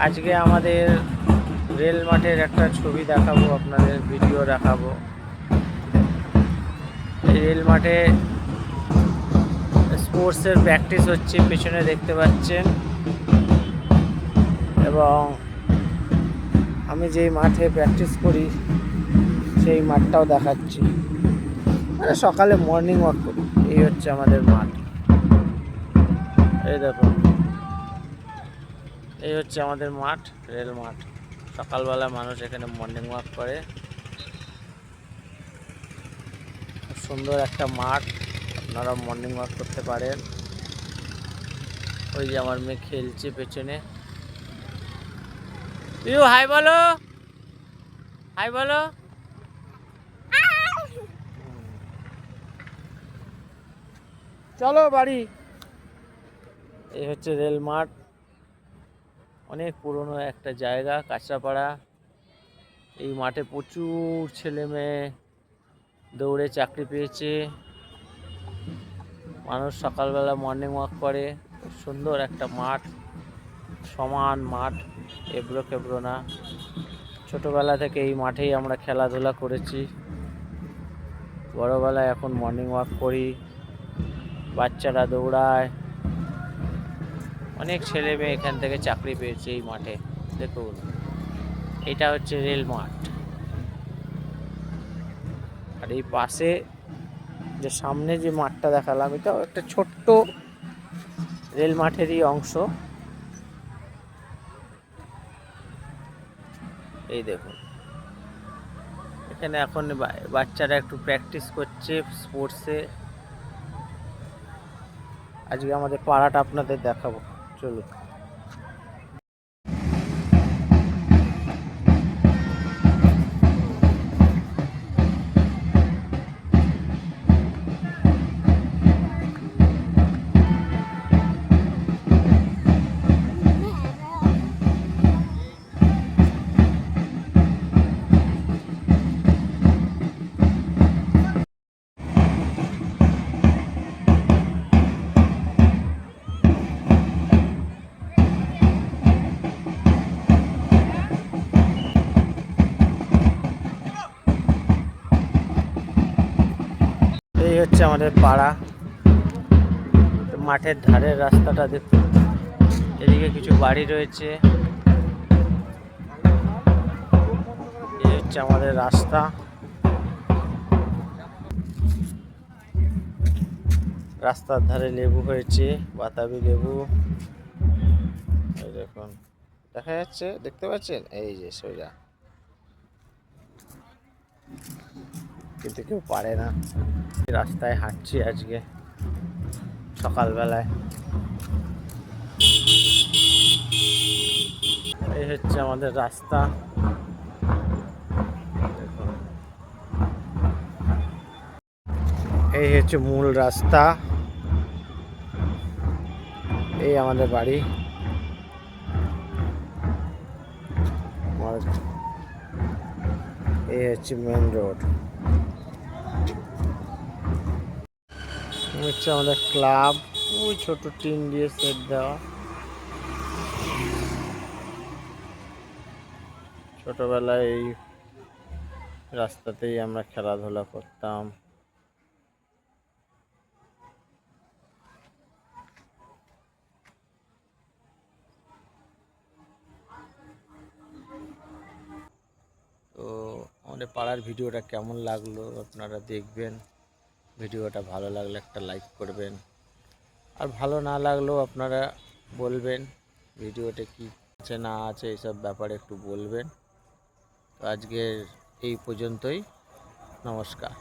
আজকে আমাদের রেল মাঠের একটা ছবি দেখাবো, আপনাদের ভিডিও দেখাবো। এই রেল মাঠে স্পোর্টসের প্র্যাকটিস হচ্ছে, পেছনে দেখতে পাচ্ছেন। এবং আমি যেই মাঠে প্র্যাকটিস করি সেই মাঠটাও দেখাচ্ছি। মানে সকালে মর্নিং ওয়াক করি। এই হচ্ছে আমাদের মাঠ। এই দেখুন, এই হচ্ছে আমাদের মাঠ, রেল মাঠ। সকালবেলা মানুষ এখানে মর্নিং ওয়াক করে। খুব সুন্দর একটা মাঠ, আপনারা মর্নিং ওয়াক করতে পারেন। ওই যে আমার মেয়ে খেলছে পেছনে। হাই বলো, হাই বলো। চলো বাড়ি। এই হচ্ছে রেল মাঠ, অনেক পুরনো একটা জায়গা, কাঁচরাপাড়া। এই মাঠে প্রচুর ছেলে মেয়ে দৌড়ে চাকরি পেয়েছে। মানুষ সকালবেলা মর্নিং ওয়াক করে। খুব সুন্দর একটা মাঠ, সমান মাঠ, এবড়ো খেবড়ো না। ছোটোবেলা থেকে এই মাঠেই আমরা খেলাধুলা করেছি। বড়োবেলায় এখন মর্নিং ওয়াক করি, বাচ্চারা দৌড়ায়। অনেক ছেলে মেয়ে এখান থেকে চাকরি পেয়েছে এই মাঠে। দেখুন, এটা হচ্ছে রেল মাঠ। আর এই পাশে যে সামনে যে মাঠটা দেখালাম, এটাও একটা ছোট্ট রেল মাঠেরই অংশ। এই দেখুন, এখানে এখন বাচ্চারা একটু প্র্যাকটিস করছে স্পোর্টসে। আজকে আমাদের পাড়াটা আপনাদের দেখাবো, চলুন। এই হচ্ছে আমাদের পাড়া, মাঠের ধারের রাস্তাটা দেখুন। এদিকে কিছু বাড়ি রয়েছে। এই হচ্ছে আমাদের রাস্তা। রাস্তার ধারে লেবু হয়েছে, বাতাবি লেবু। এই দেখুন, দেখা যাচ্ছে, দেখতে পাচ্ছেন? এই যে সোজা, কিন্তু কেউ পারে না। রাস্তায় হাঁটছি আজকে সকালবেলায়। এই হচ্ছে আমাদের রাস্তা। এই হচ্ছে মূল রাস্তা। এই আমাদের বাড়ি। এই হচ্ছে মেন রোড। হচ্ছে আমাদের ক্লাব। ওই ছোট টিন দিয়ে সেট দেওয়া। ছোটবেলায় এই রাস্তাতেই আমরা খেলাধুলা করতাম। তো আমাদের পাড়ার ভিডিওটা কেমন লাগলো আপনারা দেখবেন। ভিডিওটা ভালো লাগলে একটা লাইক করবেন, আর ভালো না লাগলেও আপনারা বলবেন ভিডিওটা কি আছে না আছে, এইসব ব্যাপারে একটু বলবেন। তো আজকের এই পর্যন্তই, নমস্কার।